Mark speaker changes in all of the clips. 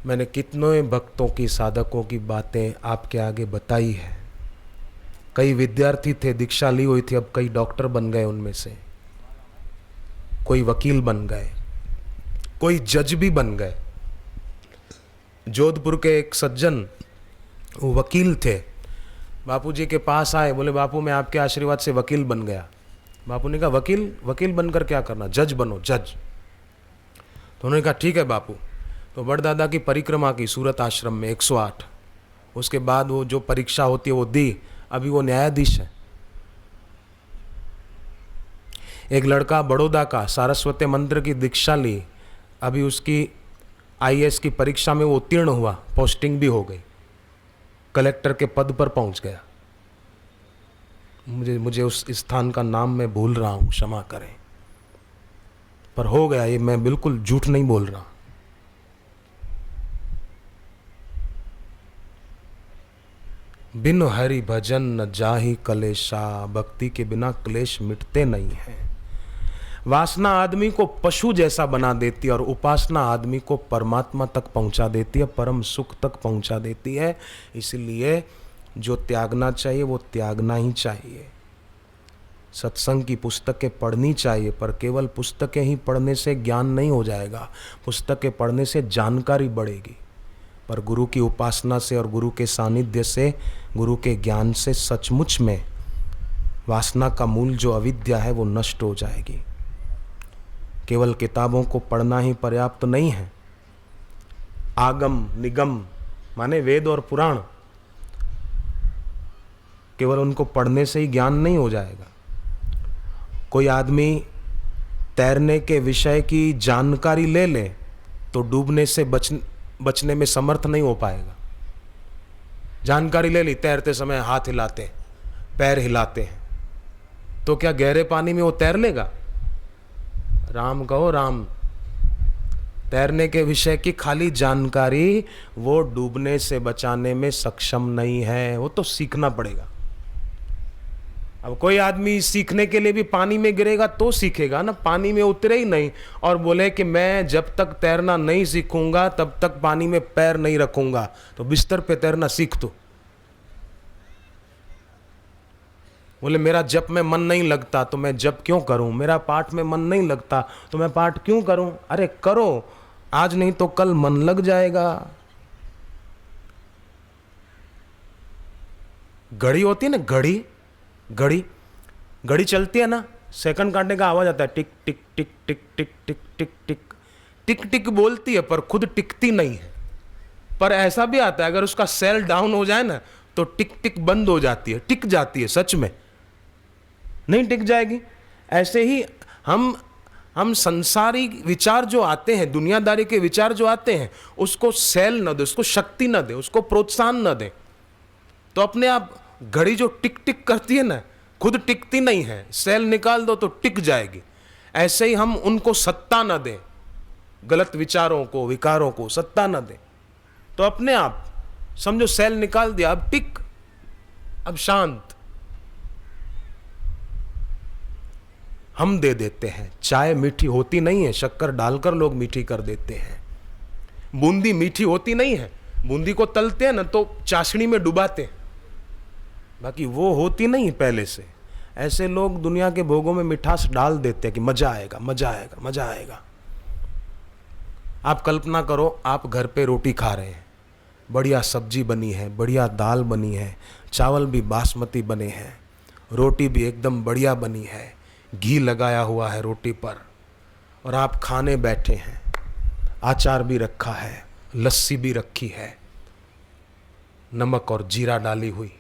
Speaker 1: मैंने कितनों भक्तों की, साधकों की बातें आपके आगे बताई है। कई विद्यार्थी थे, दीक्षा ली हुई थी, अब कई डॉक्टर बन गए, उनमें से कोई वकील बन गए, कोई जज भी बन गए। जोधपुर के एक सज्जन, वो वकील थे, बापूजी के पास आए, बोले बापू मैं आपके आशीर्वाद से वकील बन गया। बापू ने कहा वकील, वकील बनकर क्या करना, जज बनो, जज। तो उन्होंने कहा ठीक है बापू। तो बड़दादा की परिक्रमा की सूरत आश्रम में 108, उसके बाद वो जो परीक्षा होती है वो दी, अभी वो न्यायाधीश है। एक लड़का बड़ौदा का सारस्वती मंदिर की दीक्षा ली, अभी उसकी आईएएस की परीक्षा में वो उत्तीर्ण हुआ, पोस्टिंग भी हो गई, कलेक्टर के पद पर पहुंच गया। मुझे उस स्थान का नाम मैं भूल रहा हूं, क्षमा करें, पर हो गया, ये मैं बिल्कुल झूठ नहीं बोल रहा। बिन हरि भजन न जाहि कलेशा, भक्ति के बिना क्लेश मिटते नहीं हैं। वासना आदमी को पशु जैसा बना देती है और उपासना आदमी को परमात्मा तक पहुंचा देती है, परम सुख तक पहुंचा देती है। इसलिए जो त्यागना चाहिए वो त्यागना ही चाहिए। सत्संग की पुस्तकें पढ़नी चाहिए, पर केवल पुस्तकें ही पढ़ने से ज्ञान नहीं हो जाएगा, पुस्तकें पढ़ने से जानकारी बढ़ेगी। पर गुरु की उपासना से और गुरु के सानिध्य से, गुरु के ज्ञान से सचमुच में वासना का मूल जो अविद्या है वो नष्ट हो जाएगी। केवल किताबों को पढ़ना ही पर्याप्त नहीं है। आगम निगम माने वेद और पुराण, केवल उनको पढ़ने से ही ज्ञान नहीं हो जाएगा। कोई आदमी तैरने के विषय की जानकारी ले ले तो डूबने से बचने में समर्थ नहीं हो पाएगा। जानकारी ले ली, तैरते समय हाथ हिलाते, पैर हिलाते हैं, तो क्या गहरे पानी में वो तैर लेगा? राम कहो राम। तैरने के विषय की खाली जानकारी वो डूबने से बचाने में सक्षम नहीं है, वो तो सीखना पड़ेगा। अब कोई आदमी सीखने के लिए भी पानी में गिरेगा तो सीखेगा ना, पानी में उतरे ही नहीं और बोले कि मैं जब तक तैरना नहीं सीखूंगा तब तक पानी में पैर नहीं रखूंगा, तो बिस्तर पे तैरना सीख। तो बोले मेरा जप में मन नहीं लगता तो मैं जप क्यों करूं, मेरा पाठ में मन नहीं लगता तो मैं पाठ क्यों करूं। अरे करो, आज नहीं तो कल मन लग जाएगा। घड़ी होती है ना, घड़ी घड़ी घड़ी चलती है ना, सेकंड काटने का आवाज आता है, टिक टिक टिक टिक टिक टिक टिक टिक टिक टिक बोलती है पर खुद टिकती नहीं है। पर ऐसा भी आता है अगर उसका सेल डाउन हो जाए ना तो टिक टिक बंद हो जाती है, टिक जाती है, सच में नहीं टिक जाएगी। ऐसे ही हम संसारी विचार जो आते हैं, दुनियादारी के विचार जो आते हैं, उसको सेल न दे, उसको शक्ति न दे, उसको प्रोत्साहन न दे, तो अपने आप घड़ी जो टिक टिक करती है ना, खुद टिकती नहीं है, सेल निकाल दो तो टिक जाएगी। ऐसे ही हम उनको सत्ता न दें, गलत विचारों को, विकारों को सत्ता न दें, तो अपने आप समझो सेल निकाल दिया, अब टिक, अब शांत। हम दे देते हैं। चाय मीठी होती नहीं है, शक्कर डालकर लोग मीठी कर देते हैं। बूंदी मीठी होती नहीं है, बूंदी को तलते हैं ना तो चाशनी में डुबाते हैं, बाकी वो होती नहीं पहले से। ऐसे लोग दुनिया के भोगों में मिठास डाल देते हैं कि मजा आएगा, मजा आएगा, मजा आएगा। आप कल्पना करो, आप घर पे रोटी खा रहे हैं, बढ़िया सब्जी बनी है, बढ़िया दाल बनी है, चावल भी बासमती बने हैं, रोटी भी एकदम बढ़िया बनी है, घी लगाया हुआ है रोटी पर, और आप खाने बैठे हैं, अचार भी रखा है, लस्सी भी रखी है, नमक और जीरा डाली हुई,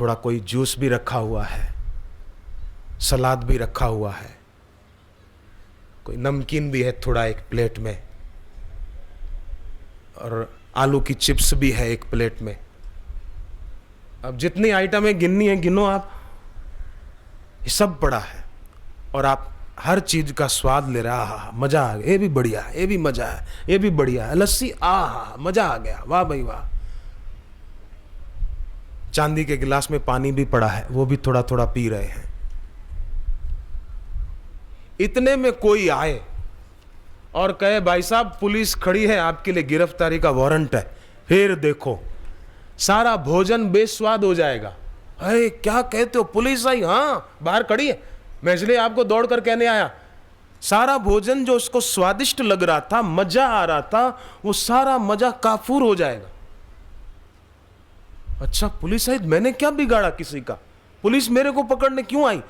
Speaker 1: थोड़ा कोई जूस भी रखा हुआ है, सलाद भी रखा हुआ है, कोई नमकीन भी है थोड़ा एक प्लेट में, और आलू की चिप्स भी है एक प्लेट में। अब जितनी आइटमें गिननी है गिनो आप, ये सब पड़ा है और आप हर चीज का स्वाद ले रहा, हा मजा आ गया, ये भी बढ़िया है, ये भी मजा है, ये भी बढ़िया है, लस्सी आ मजा आ गया, वाह भाई वाह। चांदी के गिलास में पानी भी पड़ा है, वो भी थोड़ा थोड़ा पी रहे हैं। इतने में कोई आए और कहे भाई साहब पुलिस खड़ी है, आपके लिए गिरफ्तारी का वारंट है, फिर देखो सारा भोजन बेस्वाद हो जाएगा। अरे क्या कहते हो, पुलिस आई, हाँ बाहर खड़ी है, मैं इसलिए आपको दौड़ कर कहने आया। सारा भोजन जो उसको स्वादिष्ट लग रहा था, मजा आ रहा था, वो सारा मजा काफूर हो जाएगा। अच्छा पुलिस आई, मैंने क्या बिगाड़ा किसी का, पुलिस मेरे को पकड़ने क्यों आई?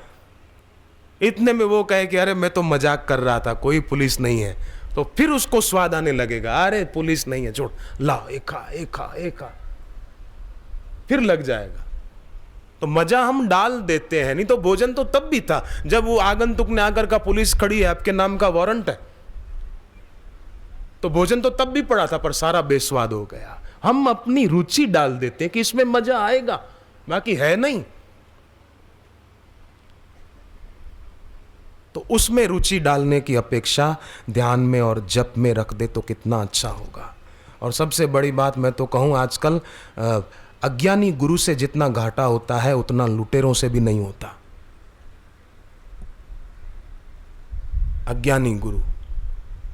Speaker 1: इतने में वो कहे कि अरे मैं तो मजाक कर रहा था, कोई पुलिस नहीं है, तो फिर उसको स्वाद आने लगेगा, अरे पुलिस नहीं है छोड़, ला एक खा एक खा एक खा, फिर लग जाएगा। तो मजा हम डाल देते हैं। नहीं तो भोजन तो तब भी था जब वो आगंतुक ने आकर का पुलिस खड़ी है, आपके नाम का वारंट है, तो भोजन तो तब भी पड़ा था, पर सारा बेस्वाद हो गया। हम अपनी रुचि डाल देते हैं कि इसमें मजा आएगा, बाकी है नहीं। तो उसमें रुचि डालने की अपेक्षा ध्यान में और जप में रख दे तो कितना अच्छा होगा। और सबसे बड़ी बात मैं तो कहूं, आजकल अज्ञानी गुरु से जितना घाटा होता है उतना लुटेरों से भी नहीं होता। अज्ञानी गुरु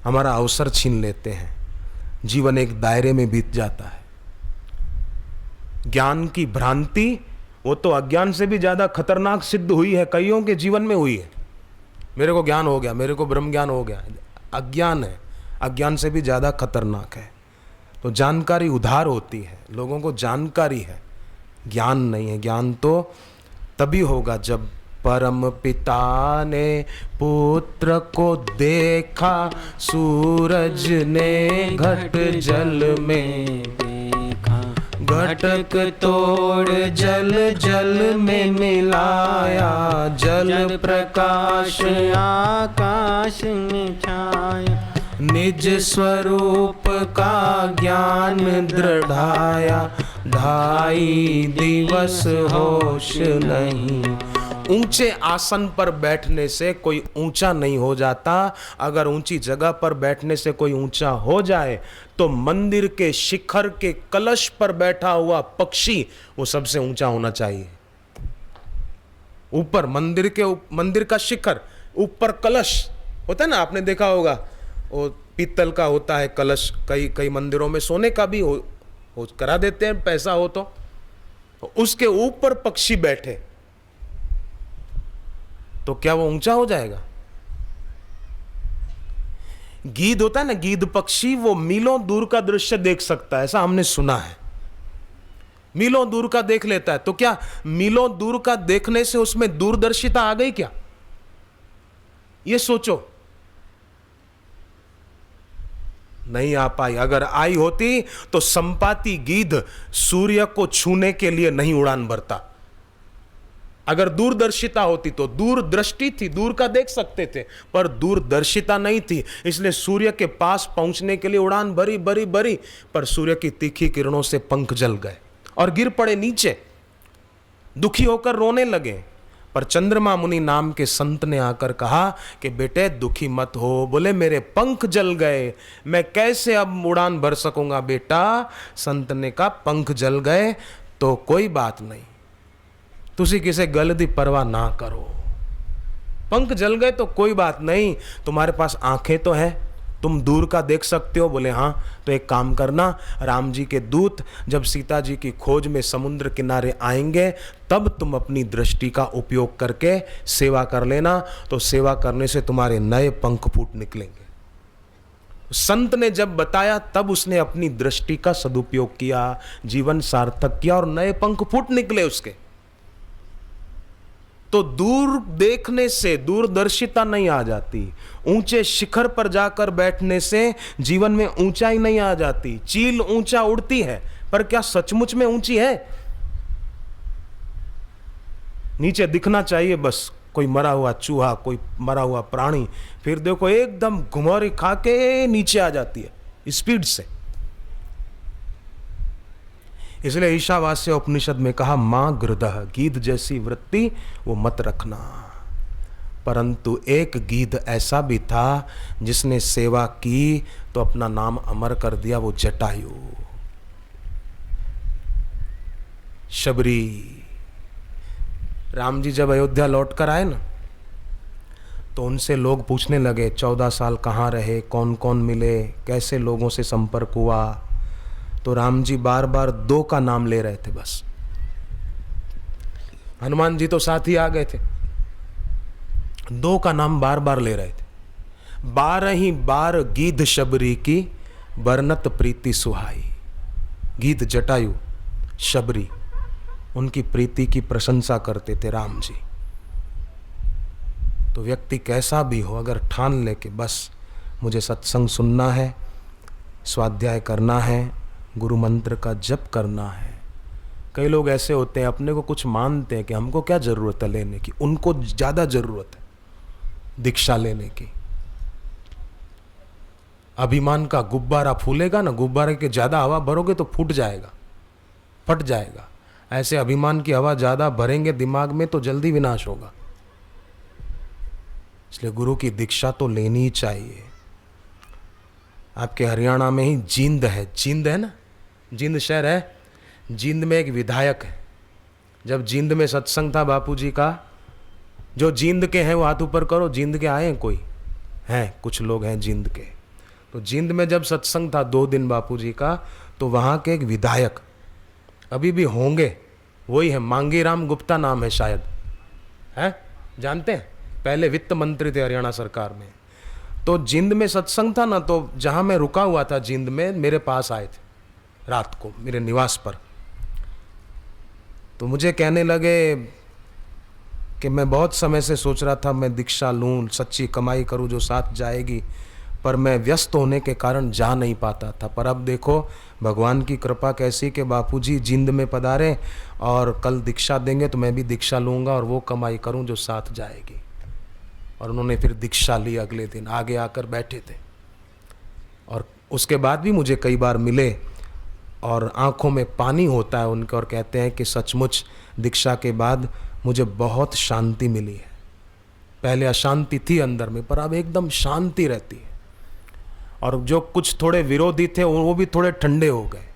Speaker 1: हमारा अवसर छीन लेते हैं, जीवन एक दायरे में बीत जाता है। ज्ञान की भ्रांति वो तो अज्ञान से भी ज्यादा खतरनाक सिद्ध हुई है, कईयों के जीवन में हुई है। मेरे को ज्ञान हो गया, मेरे को ब्रह्म ज्ञान हो गया, अज्ञान है, अज्ञान से भी ज्यादा खतरनाक है। तो जानकारी उधार होती है, लोगों को जानकारी है, ज्ञान नहीं है। ज्ञान तो तभी होगा जब परम पिता ने पुत्र को देखा, सूरज ने घट जल में देखा, घटक तोड़ जल जल में मिलाया, जल प्रकाश आकाश में छाया, निज स्वरूप का ज्ञान दृढ़ाया, 2.5 दिवस होश नहीं। ऊंचे आसन पर बैठने से कोई ऊंचा नहीं हो जाता। अगर ऊंची जगह पर बैठने से कोई ऊंचा हो जाए तो मंदिर के शिखर के कलश पर बैठा हुआ पक्षी वो सबसे ऊंचा होना चाहिए। ऊपर मंदिर का शिखर, ऊपर कलश होता है ना, आपने देखा होगा, वो पीतल का होता है कलश, कई मंदिरों में सोने का भी हो करा देते हैं पैसा हो तो उसके ऊपर पक्षी बैठे तो क्या वो ऊंचा हो जाएगा? गीद होता है ना, गीद पक्षी, वो मीलों दूर का दृश्य देख सकता है, ऐसा हमने सुना है, मीलों दूर का देख लेता है। तो क्या मीलों दूर का देखने से उसमें दूरदर्शिता आ गई क्या? ये सोचो, नहीं आ पाई। अगर आई होती तो संपाती गीध सूर्य को छूने के लिए नहीं उड़ान भरता। अगर दूरदर्शिता होती तो दूरदृष्टि थी, दूर का देख सकते थे, पर दूरदर्शिता नहीं थी, इसलिए सूर्य के पास पहुंचने के लिए उड़ान भरी भरी भरी, पर सूर्य की तीखी किरणों से पंख जल गए और गिर पड़े नीचे, दुखी होकर रोने लगे। पर चंद्रमा मुनि नाम के संत ने आकर कहा कि बेटे दुखी मत हो। बोले मेरे पंख जल गए, मैं कैसे अब उड़ान भर सकूंगा बेटा? संत ने कहा पंख जल गए तो कोई बात नहीं, तुसी किसे गल दी परवाह ना करो, पंख जल गए तो कोई बात नहीं, तुम्हारे पास आंखें तो है, तुम दूर का देख सकते हो। बोले हाँ, तो एक काम करना, राम जी के दूत जब सीता जी की खोज में समुद्र किनारे आएंगे तब तुम अपनी दृष्टि का उपयोग करके सेवा कर लेना, तो सेवा करने से तुम्हारे नए पंख फूट निकलेंगे। संत ने जब बताया तब उसने अपनी दृष्टि का सदुपयोग किया, जीवन सार्थक किया और नए पंख फूट निकले उसके। तो दूर देखने से दूरदर्शिता नहीं आ जाती, ऊंचे शिखर पर जाकर बैठने से जीवन में ऊंचाई नहीं आ जाती। चील ऊंचा उड़ती है पर क्या सचमुच में ऊंची है? नीचे दिखना चाहिए बस, कोई मरा हुआ चूहा, कोई मरा हुआ प्राणी, फिर देखो एकदम घुमारी खा के नीचे आ जाती है स्पीड से। इसलिए ईशावास्य उपनिषद में कहा मां गृदह, गीध जैसी वृत्ति वो मत रखना। परंतु एक गीध ऐसा भी था जिसने सेवा की तो अपना नाम अमर कर दिया, वो जटायु। शबरी राम जी जब अयोध्या लौट कर आए ना, तो उनसे लोग पूछने लगे 14 साल कहाँ रहे, कौन कौन मिले, कैसे लोगों से संपर्क हुआ। तो राम जी बार बार 2 का नाम ले रहे थे बस। हनुमान जी तो साथ ही आ गए थे, 2 का नाम बार बार ले रहे थे। 12 बार गीध शबरी की बरनत प्रीति सुहाई। गीध जटायु, शबरी, उनकी प्रीति की प्रशंसा करते थे राम जी। तो व्यक्ति कैसा भी हो, अगर ठान ले के बस मुझे सत्संग सुनना है, स्वाध्याय करना है, गुरु मंत्र का जप करना है। कई लोग ऐसे होते हैं अपने को कुछ मानते हैं कि हमको क्या जरूरत है लेने की, उनको ज्यादा जरूरत है दीक्षा लेने की। अभिमान का गुब्बारा फूलेगा ना, गुब्बारे के ज्यादा हवा भरोगे तो फूट जाएगा, फट जाएगा। ऐसे अभिमान की हवा ज्यादा भरेंगे दिमाग में तो जल्दी विनाश होगा। इसलिए गुरु की दीक्षा तो लेनी ही चाहिए। आपके हरियाणा में ही जींद है, जींद है ना, जींद शहर है, जींद में एक विधायक है। जब जींद में सत्संग था बापूजी का, जो जींद के हैं वो हाथ ऊपर करो, जींद के आए हैं कोई? हैं, कुछ लोग हैं जींद के। तो जींद में जब सत्संग था 2 दिन बापूजी का, तो वहाँ के एक विधायक अभी भी होंगे, वही है, मांगी राम गुप्ता नाम है शायद, है, जानते हैं? पहले वित्त मंत्री थे हरियाणा सरकार में। तो जींद में सत्संग था ना, तो जहाँ मैं रुका हुआ था जींद में, मेरे पास आए थे रात को मेरे निवास पर। तो मुझे कहने लगे कि मैं बहुत समय से सोच रहा था मैं दीक्षा लूं, सच्ची कमाई करूं जो साथ जाएगी, पर मैं व्यस्त होने के कारण जा नहीं पाता था। पर अब देखो भगवान की कृपा कैसी कि बापूजी जींद में पधारे और कल दीक्षा देंगे, तो मैं भी दीक्षा लूँगा और वो कमाई करूं जो साथ जाएगी। और उन्होंने फिर दीक्षा ली, अगले दिन आगे आकर बैठे थे। और उसके बाद भी मुझे कई बार मिले और आंखों में पानी होता है उनके, और कहते हैं कि सचमुच दीक्षा के बाद मुझे बहुत शांति मिली है। पहले अशांति थी अंदर में, पर अब एकदम शांति रहती है। और जो कुछ थोड़े विरोधी थे वो भी थोड़े ठंडे हो गए।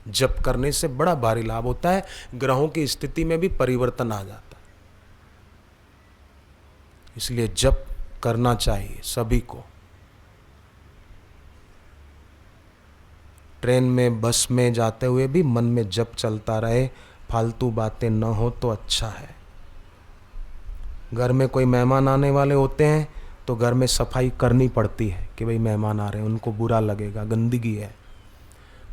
Speaker 1: जप करने से बड़ा भारी लाभ होता है, ग्रहों की स्थिति में भी परिवर्तन आ जाता है। इसलिए जप करना चाहिए सभी को। ट्रेन में, बस में जाते हुए भी मन में जप चलता रहे, फालतू बातें न हो तो अच्छा है। घर में कोई मेहमान आने वाले होते हैं तो घर में सफाई करनी पड़ती है कि भाई मेहमान आ रहे हैं, उनको बुरा लगेगा, गंदगी है।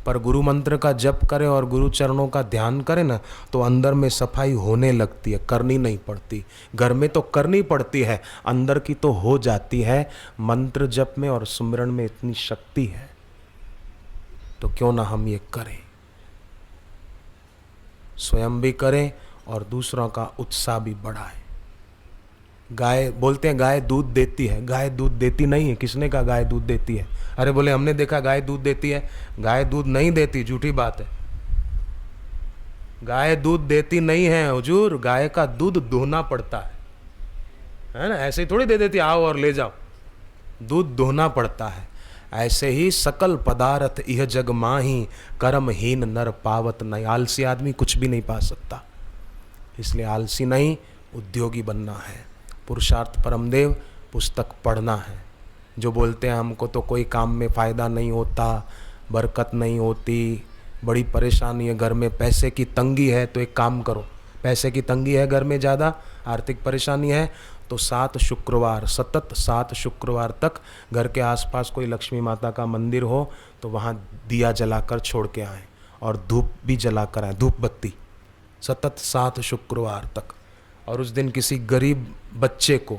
Speaker 1: पर गुरु मंत्र का जप करें और गुरु चरणों का ध्यान करें ना, तो अंदर में सफाई होने लगती है, करनी नहीं पड़ती। घर में तो करनी पड़ती है, अंदर की तो हो जाती है। मंत्र जप में और सुमिरन में इतनी शक्ति है, तो क्यों ना हम ये करें, स्वयं भी करें और दूसरों का उत्साह भी बढ़ाएं। गाय, बोलते हैं गाय दूध देती है, गाय दूध देती नहीं है। किसने कहा गाय दूध देती है? अरे बोले हमने देखा गाय दूध देती है। गाय दूध नहीं देती, झूठी बात है। गाय दूध देती नहीं है हुजूर, गाय का दूध दोहना पड़ता है ना? ऐसे ही थोड़ी दे देती आओ और ले जाओ, दूध दोहना पड़ता है। ऐसे ही सकल पदार्थ यह जग माही, कर्महीन नर पावत नहीं। आलसी आदमी कुछ भी नहीं पा सकता, इसलिए आलसी नहीं, उद्योगी बनना है। पुरुषार्थ परमदेव पुस्तक पढ़ना है। जो बोलते हैं हमको तो कोई काम में फ़ायदा नहीं होता, बरकत नहीं होती, बड़ी परेशानी है, घर में पैसे की तंगी है, तो एक काम करो, पैसे की तंगी है घर में ज़्यादा, आर्थिक परेशानी है, तो 7 शुक्रवार, सतत 7 शुक्रवार तक घर के आसपास कोई लक्ष्मी माता का मंदिर हो तो वहाँ दिया जलाकर छोड़ के आएँ और धूप भी जलाकर आएँ, धूप बत्ती, सतत 7 शुक्रवार तक। और उस दिन किसी गरीब बच्चे को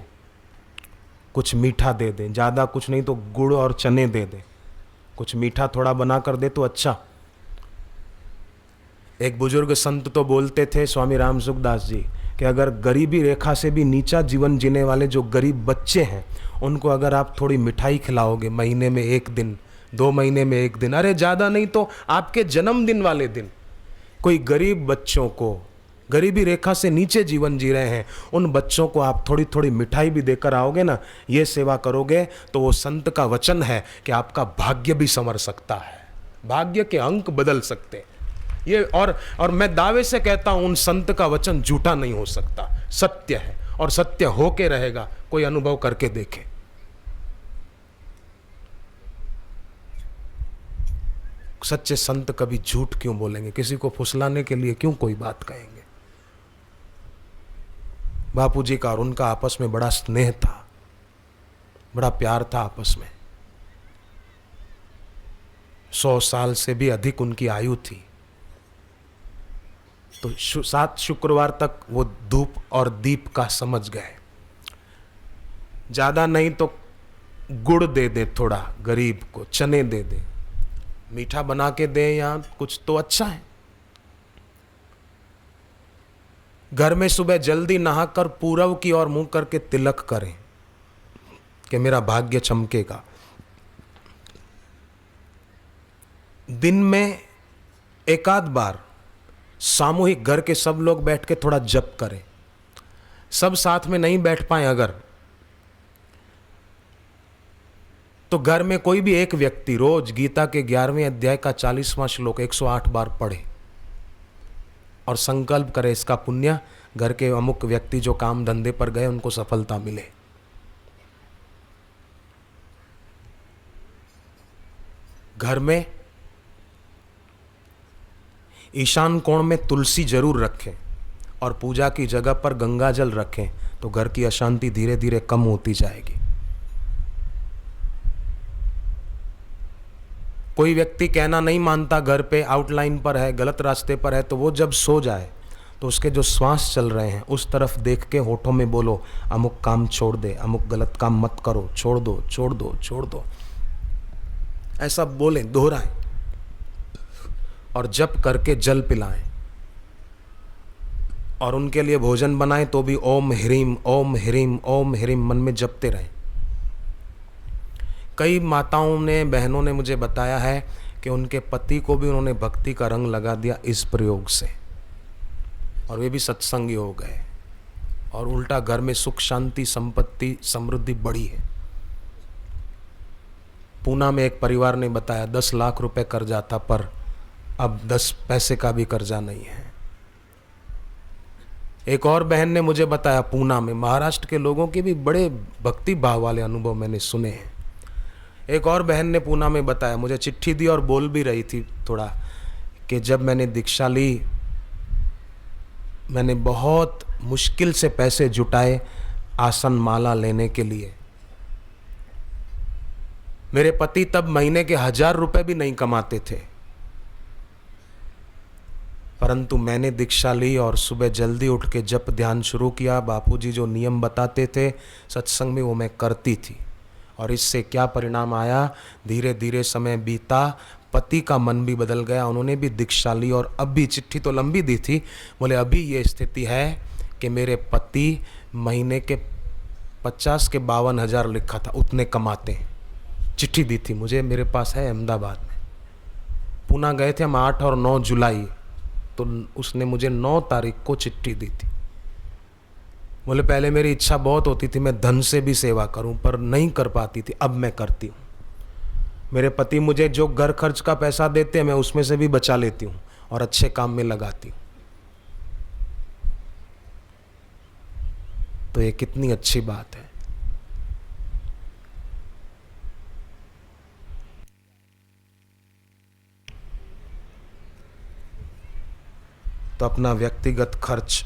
Speaker 1: कुछ मीठा दे दें, ज़्यादा कुछ नहीं तो गुड़ और चने दे दें, कुछ मीठा थोड़ा बना कर दे तो अच्छा। एक बुजुर्ग संत तो बोलते थे, स्वामी राम सुखदास जी, कि अगर गरीबी रेखा से भी नीचा जीवन जीने वाले जो गरीब बच्चे हैं, उनको अगर आप थोड़ी मिठाई खिलाओगे, महीने में 1 दिन, 2 महीने में 1 दिन, अरे ज़्यादा नहीं तो आपके जन्मदिन वाले दिन, कोई गरीब बच्चों को, गरीबी रेखा से नीचे जीवन जी रहे हैं, उन बच्चों को आप थोड़ी थोड़ी मिठाई भी देकर आओगे ना, ये सेवा करोगे, तो वो संत का वचन है कि आपका भाग्य भी संवर सकता है, भाग्य के अंक बदल सकते हैं। ये और मैं दावे से कहता हूं, उन संत का वचन झूठा नहीं हो सकता, सत्य है। और सत्य होके रहेगा। कोई अनुभव करके देखे। सच्चे संत कभी झूठ क्यों बोलेंगे? किसी को फुसलाने के लिए क्यों कोई बात कहेंगे? बापूजी का और उनका आपस में बड़ा स्नेह था, बड़ा प्यार था आपस में। 100 साल से भी अधिक उनकी आयु थी। तो 7 शुक्रवार तक वो धूप और दीप का समझ गए। ज्यादा नहीं तो गुड़ दे दे, थोड़ा गरीब को चने दे दे, मीठा बना के दे या कुछ तो अच्छा है। घर में सुबह जल्दी नहाकर पूरब की ओर मुंह करके तिलक करें कि मेरा भाग्य चमकेगा। दिन में एकाध बार सामूहिक घर के सब लोग बैठ के थोड़ा जप करें। सब साथ में नहीं बैठ पाए अगर, तो घर में कोई भी एक व्यक्ति रोज गीता के 11वें अध्याय का 40वां श्लोक 108 बार पढ़े और संकल्प करे इसका पुण्य घर के अमुक व्यक्ति जो काम धंधे पर गए उनको सफलता मिले। घर में ईशान कोण में तुलसी जरूर रखें और पूजा की जगह पर गंगा जल रखें, तो घर की अशांति धीरे धीरे कम होती जाएगी। कोई व्यक्ति कहना नहीं मानता, घर पे आउटलाइन पर है, गलत रास्ते पर है, तो वो जब सो जाए तो उसके जो श्वास चल रहे हैं उस तरफ देख के होठों में बोलो अमुक काम छोड़ दे, अमुक गलत काम मत करो, छोड़ दो छोड़ दो छोड़ दो, ऐसा बोलें, दोहराएं और जप करके जल पिलाएं और उनके लिए भोजन बनाएं तो भी ओम ह्रीम ओम ह्रीम ओम ह्रीम मन में जपते रहें। कई माताओं ने, बहनों ने मुझे बताया है कि उनके पति को भी उन्होंने भक्ति का रंग लगा दिया इस प्रयोग से और वे भी सत्संगी हो गए और उल्टा घर में सुख शांति संपत्ति समृद्धि बढ़ी है। पूना में एक परिवार ने बताया 10 लाख रुपए कर्जा था पर अब 10 पैसे का भी कर्जा नहीं है। एक और बहन ने मुझे बताया पूना में, महाराष्ट्र के लोगों के भी बड़े भक्ति भाव वाले अनुभव मैंने सुने हैं। एक और बहन ने पूना में बताया, मुझे चिट्ठी दी और बोल भी रही थी थोड़ा, कि जब मैंने दीक्षा ली मैंने बहुत मुश्किल से पैसे जुटाए आसन माला लेने के लिए। मेरे पति तब महीने के 1000 रुपए भी नहीं कमाते थे, परंतु मैंने दीक्षा ली और सुबह जल्दी उठ के जप ध्यान शुरू किया। बापूजी जो नियम बताते थे सत्संग में वो मैं करती थी और इससे क्या परिणाम आया, धीरे धीरे समय बीता, पति का मन भी बदल गया, उन्होंने भी दीक्षा ली और अब भी, चिट्ठी तो लंबी दी थी, बोले अभी ये स्थिति है कि मेरे पति महीने के 50 के 52,000 लिखा था उतने कमाते हैं। चिट्ठी दी थी मुझे, मेरे पास है अहमदाबाद में। पूना गए थे हम 8 और 9 जुलाई, तो उसने मुझे 9 तारीख को चिट्ठी दी थी। बोले पहले मेरी इच्छा बहुत होती थी मैं धन से भी सेवा करूं पर नहीं कर पाती थी, अब मैं करती हूं। मेरे पति मुझे जो घर खर्च का पैसा देते हैं मैं उसमें से भी बचा लेती हूं और अच्छे काम में लगाती हूं। तो ये कितनी अच्छी बात है। तो अपना व्यक्तिगत खर्च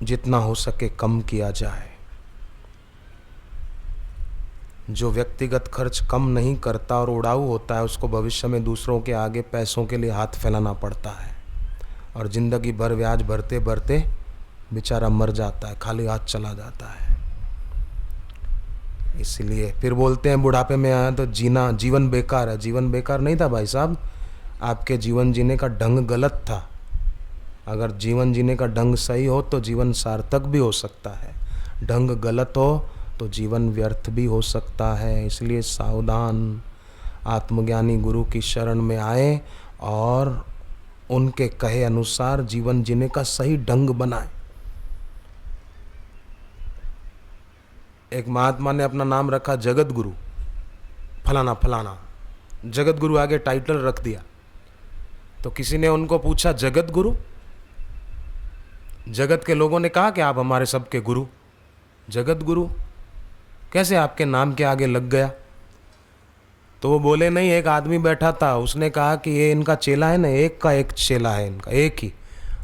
Speaker 1: जितना हो सके कम किया जाए। जो व्यक्तिगत खर्च कम नहीं करता और उड़ाऊ होता है उसको भविष्य में दूसरों के आगे पैसों के लिए हाथ फैलाना पड़ता है और जिंदगी भर ब्याज भरते भरते बेचारा मर जाता है, खाली हाथ चला जाता है। इसलिए फिर बोलते हैं बुढ़ापे में आया तो जीना, जीवन बेकार है। जीवन बेकार नहीं था भाई साहब, आपके जीवन जीने का ढंग गलत था। अगर जीवन जीने का ढंग सही हो तो जीवन सार्थक भी हो सकता है, ढंग गलत हो तो जीवन व्यर्थ भी हो सकता है। इसलिए सावधान, आत्मज्ञानी गुरु की शरण में आए और उनके कहे अनुसार जीवन जीने का सही ढंग बनाए। एक महात्मा ने अपना नाम रखा जगत गुरु, फलाना फलाना, जगत गुरु आगे टाइटल रख दिया। तो किसी ने उनको पूछा जगत गुरु, जगत के लोगों ने कहा कि आप हमारे सबके गुरु, जगत गुरु कैसे आपके नाम के आगे लग गया? तो वो बोले नहीं, एक आदमी बैठा था, उसने कहा कि ये इनका चेला है ना, एक का एक चेला है इनका, एक ही,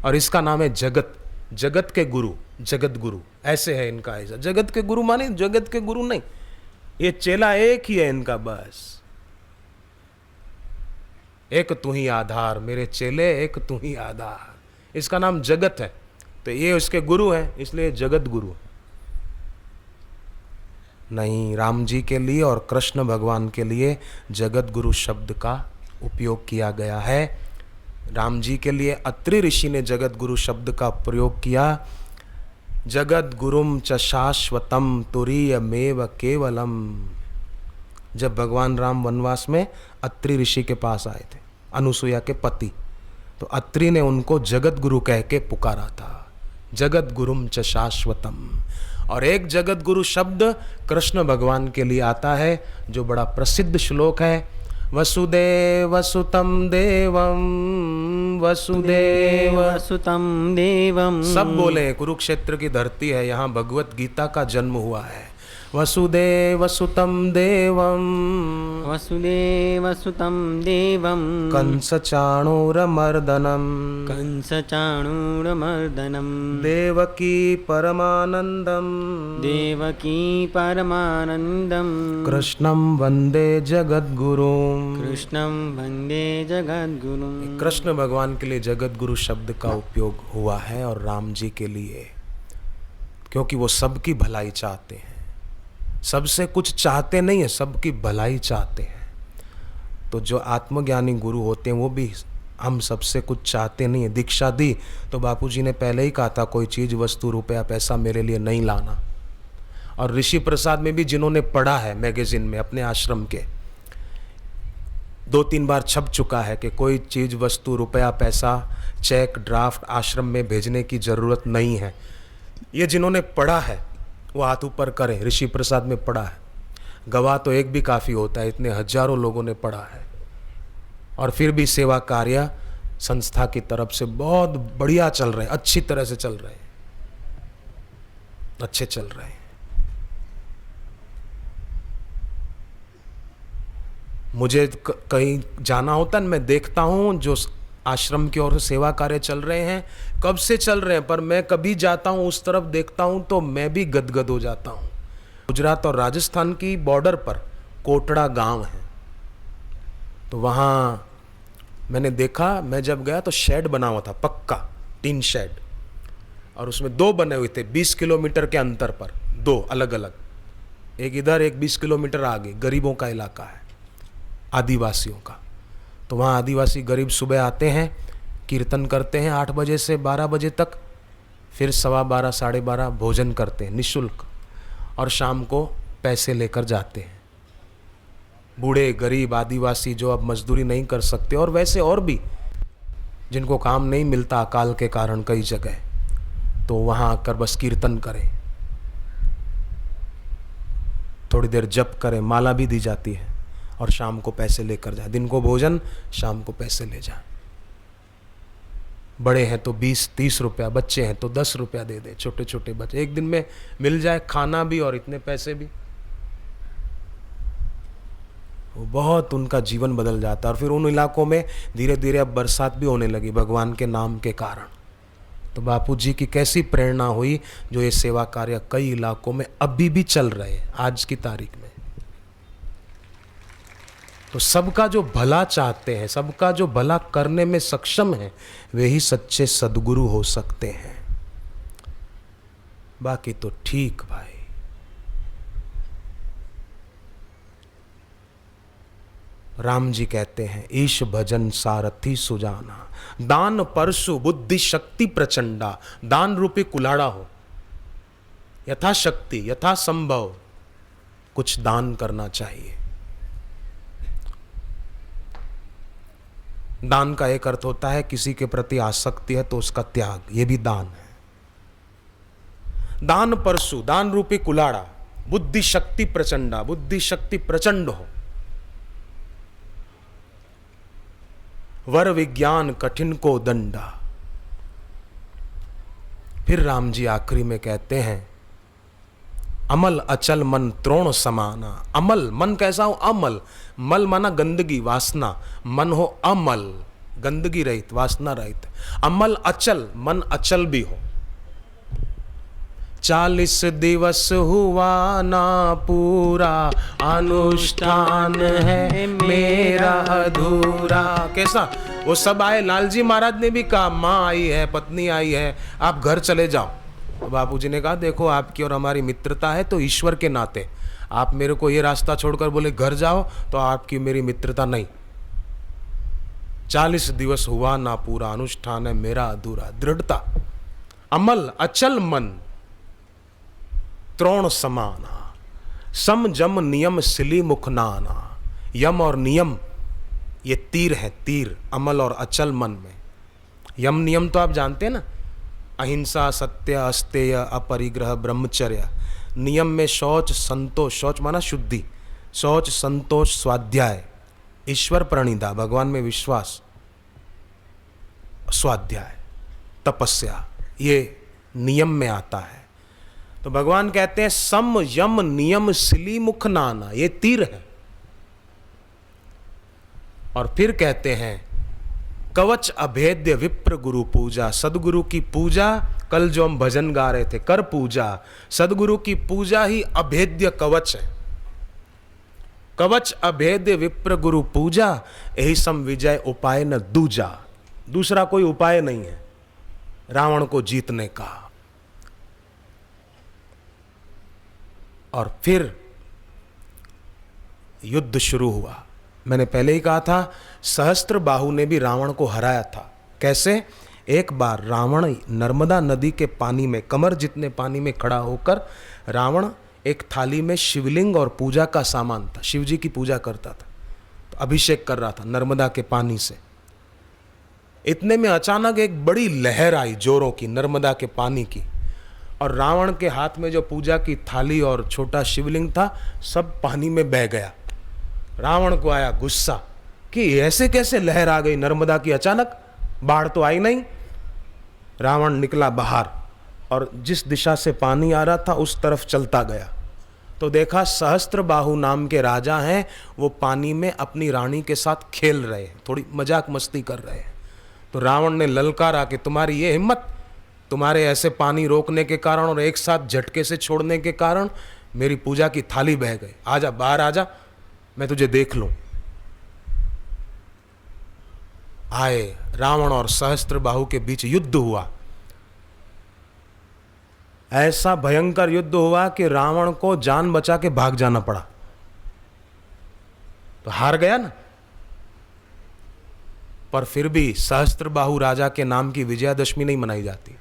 Speaker 1: और इसका नाम है जगत, जगत के गुरु, जगत गुरु ऐसे है इनका। ऐसा जगत के गुरु माने जगत के गुरु नहीं, ये चेला एक ही है इनका, बस एक तू ही आधार, मेरे चेले एक तू ही आधार, इसका नाम जगत है, तो ये उसके गुरु हैं, इसलिए जगत गुरु। नहीं, राम जी के लिए और कृष्ण भगवान के लिए जगत गुरु शब्द का उपयोग किया गया है। राम जी के लिए अत्रि ऋषि ने जगत गुरु शब्द का प्रयोग किया। जगत गुरुम च शाश्वतम तुरीयमेव केवलम। जब भगवान राम वनवास में अत्रि ऋषि के पास आए थे, अनुसुईया के पति, तो अत्रि ने उनको जगत गुरु कह के पुकारा था, जगत गुरुम च शाश्वतम। और एक जगत गुरु शब्द कृष्ण भगवान के लिए आता है, जो बड़ा प्रसिद्ध श्लोक है, वसुदेव सुतम देवम, वसुदेव
Speaker 2: सुतम देवम।
Speaker 1: सब बोले, कुरुक्षेत्र की धरती है, यहाँ भगवत गीता का जन्म हुआ है। वसुदेव सुतम देवम,
Speaker 2: वसुदेव सुतम देवम।
Speaker 1: कंस चाणूरमर्दनम,
Speaker 2: कंस चाणूरमर्दनम।
Speaker 1: देवकी परमानंदम,
Speaker 2: देवकी परमानंदम।
Speaker 1: कृष्णं वंदे जगद्गुरुम।
Speaker 2: कृष्णं वंदे जगद्गुरुम।
Speaker 1: कृष्ण भगवान के लिए जगत गुरु शब्द का उपयोग हुआ है, और राम जी के लिए, क्योंकि वो सबकी भलाई चाहते हैं, सबसे कुछ चाहते नहीं है, सबकी भलाई चाहते हैं। तो जो आत्मज्ञानी गुरु होते हैं वो भी हम सबसे कुछ चाहते नहीं है। दीक्षा दी तो बापूजी ने पहले ही कहा था, कोई चीज़ वस्तु रुपया पैसा मेरे लिए नहीं लाना। और ऋषि प्रसाद में भी जिन्होंने पढ़ा है मैगजीन में अपने आश्रम के, 2-3 बार छप चुका है कि कोई चीज़ वस्तु रुपया पैसा चेक ड्राफ्ट आश्रम में भेजने की ज़रूरत नहीं है। ये जिन्होंने पढ़ा है वो हाथ ऊपर करें, ऋषि प्रसाद में पढ़ा है। गवाह तो एक भी काफ़ी होता है, इतने हजारों लोगों ने पढ़ा है। और फिर भी सेवा कार्य संस्था की तरफ से बहुत बढ़िया चल रहे हैं, अच्छी तरह से चल रहे हैं, अच्छे चल रहे हैं। मुझे कहीं जाना होता है, मैं देखता हूँ जो आश्रम की ओर से सेवा कार्य चल रहे हैं, कब से चल रहे हैं, पर मैं कभी जाता हूँ उस तरफ देखता हूँ तो मैं भी गदगद हो जाता हूँ। गुजरात और राजस्थान की बॉर्डर पर कोटड़ा गांव है, तो वहाँ मैंने देखा, मैं जब गया तो शेड बना हुआ था, पक्का टीन शेड, और उसमें 2 बने हुए थे 20 किलोमीटर के अंतर पर, 2 अलग अलग, एक इधर एक 20 किलोमीटर आगे। गरीबों का इलाका है, आदिवासियों का। तो वहाँ आदिवासी गरीब सुबह आते हैं, कीर्तन करते हैं 8 बजे से 12 बजे तक, फिर 12:15 12:30 भोजन करते हैं निःशुल्क, और शाम को पैसे लेकर जाते हैं। बूढ़े गरीब आदिवासी जो अब मजदूरी नहीं कर सकते, और वैसे और भी जिनको काम नहीं मिलता अकाल के कारण कई जगह, तो वहाँ आकर बस कीर्तन करें, थोड़ी देर जप करें, माला भी दी जाती है, और शाम को पैसे लेकर जाए। दिन को भोजन, शाम को पैसे ले जाए। बड़े हैं तो 20-30 रुपया, बच्चे हैं तो 10 रुपया दे दे, छोटे छोटे बच्चे, एक दिन में मिल जाए खाना भी और इतने पैसे भी। वो बहुत उनका जीवन बदल जाता है। और फिर उन इलाकों में धीरे धीरे अब बरसात भी होने लगी भगवान के नाम के कारण। तो बापू जी की कैसी प्रेरणा हुई, जो ये सेवा कार्य कई इलाकों में अभी भी चल रहे हैं आज की तारीख में। तो सबका जो भला चाहते हैं, सबका जो भला करने में सक्षम है, वे ही सच्चे सद्गुरु हो सकते हैं। बाकी तो ठीक भाई। राम जी कहते हैं, ईश भजन सारथी सुजाना, दान परशु बुद्धि शक्ति प्रचंडा। दान रूपी कुल्हाड़ा हो, यथाशक्ति यथा संभव कुछ दान करना चाहिए। दान का एक अर्थ होता है किसी के प्रति आसक्ति है तो उसका त्याग, ये भी दान है। दान परशु, दान रूपी कुल्हाड़ा, बुद्धि शक्ति प्रचंडा, बुद्धि शक्ति प्रचंड हो, वर विज्ञान कठिन को दंडा। फिर राम जी आखिरी में कहते हैं, अमल अचल मन त्रोण समाना। अमल मन कैसा हो? अमल, मल माना गंदगी, वासना, मन हो अमल, गंदगी रहित, वासना रहित। अमल अचल, मन अचल भी हो। 40 दिवस हुआ ना पूरा, अनुष्ठान है मेरा अधूरा। कैसा? वो सब आए, लालजी महाराज ने भी कहा माँ आई है, पत्नी आई है, आप घर चले जाओ। तो बापूजी ने कहा देखो आपकी और हमारी मित्रता है तो ईश्वर के नाते, आप मेरे को ये रास्ता छोड़कर बोले घर जाओ तो आपकी मेरी मित्रता नहीं। 40 दिवस हुआ ना पूरा, अनुष्ठान है मेरा अधूरा। दृढ़ता, अमल अचल मन त्रोण समाना, सम जम नियम सिली मुख नाना। यम और नियम ये तीर है, तीर अमल और अचल मन में। यम नियम तो आप जानते हैं ना, अहिंसा, सत्य, अस्तेय, अपरिग्रह, ब्रह्मचर्य। नियम में शौच, संतोष, शौच माना शुद्धि, शौच, संतोष, स्वाध्याय, ईश्वर प्रणिधा, भगवान में विश्वास, स्वाध्याय, तपस्या, ये नियम में आता है। तो भगवान कहते हैं सम यम नियम सिली मुख नाना, ये तीर है। और फिर कहते हैं कवच अभेद्य विप्र गुरु पूजा। सदगुरु की पूजा, कल जो हम भजन गा रहे थे, कर पूजा, सदगुरु की पूजा ही अभेद्य कवच है। कवच अभेद्य विप्र गुरु पूजा, यही सम विजय उपाय न दूजा। दूसरा कोई उपाय नहीं है रावण को जीतने का। और फिर युद्ध शुरू हुआ। मैंने पहले ही कहा था सहस्त्र बाहु ने भी रावण को हराया था। कैसे? एक बार रावण नर्मदा नदी के पानी में, कमर जितने पानी में खड़ा होकर रावण एक थाली में शिवलिंग और पूजा का सामान था, शिव जी की पूजा करता था, तो अभिषेक कर रहा था नर्मदा के पानी से। इतने में अचानक एक बड़ी लहर आई जोरों की, नर्मदा के पानी की, और रावण के हाथ में जो पूजा की थाली और छोटा शिवलिंग था सब पानी में बह गया। रावण को आया गुस्सा कि ऐसे कैसे लहर आ गई नर्मदा की अचानक, बाढ़ तो आई नहीं। रावण निकला बाहर और जिस दिशा से पानी आ रहा था उस तरफ चलता गया, तो देखा सहस्त्र बाहु नाम के राजा हैं, वो पानी में अपनी रानी के साथ खेल रहे हैं, थोड़ी मजाक मस्ती कर रहे हैं। तो रावण ने ललकारा कि तुम्हारी ये हिम्मत, तुम्हारे ऐसे पानी रोकने के कारण और एक साथ झटके से छोड़ने के कारण मेरी पूजा की थाली बह गई। आजा, बाहर आजा, मैं तुझे देख लूं। आए, रावण और सहस्त्र बाहु के बीच युद्ध हुआ। ऐसा भयंकर युद्ध हुआ कि रावण को जान बचा के भाग जाना पड़ा, तो हार गया ना। पर फिर भी सहस्त्र बाहु राजा के नाम की विजयादशमी नहीं मनाई जाती।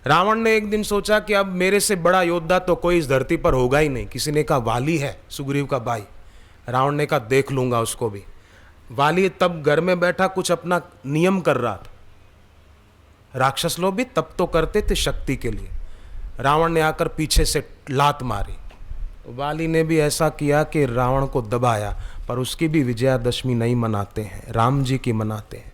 Speaker 1: रावण ने एक दिन सोचा कि अब मेरे से बड़ा योद्धा तो कोई इस धरती पर होगा ही नहीं। किसी ने कहा वाली है, सुग्रीव का भाई। रावण ने कहा देख लूंगा उसको भी। वाली तब घर में बैठा कुछ अपना नियम कर रहा था। राक्षस लोग भी तब तो करते थे शक्ति के लिए। रावण ने आकर पीछे से लात मारी, वाली ने भी ऐसा किया कि रावण को दबाया, पर उसकी भी विजयादशमी नहीं मनाते हैं, राम जी की मनाते हैं।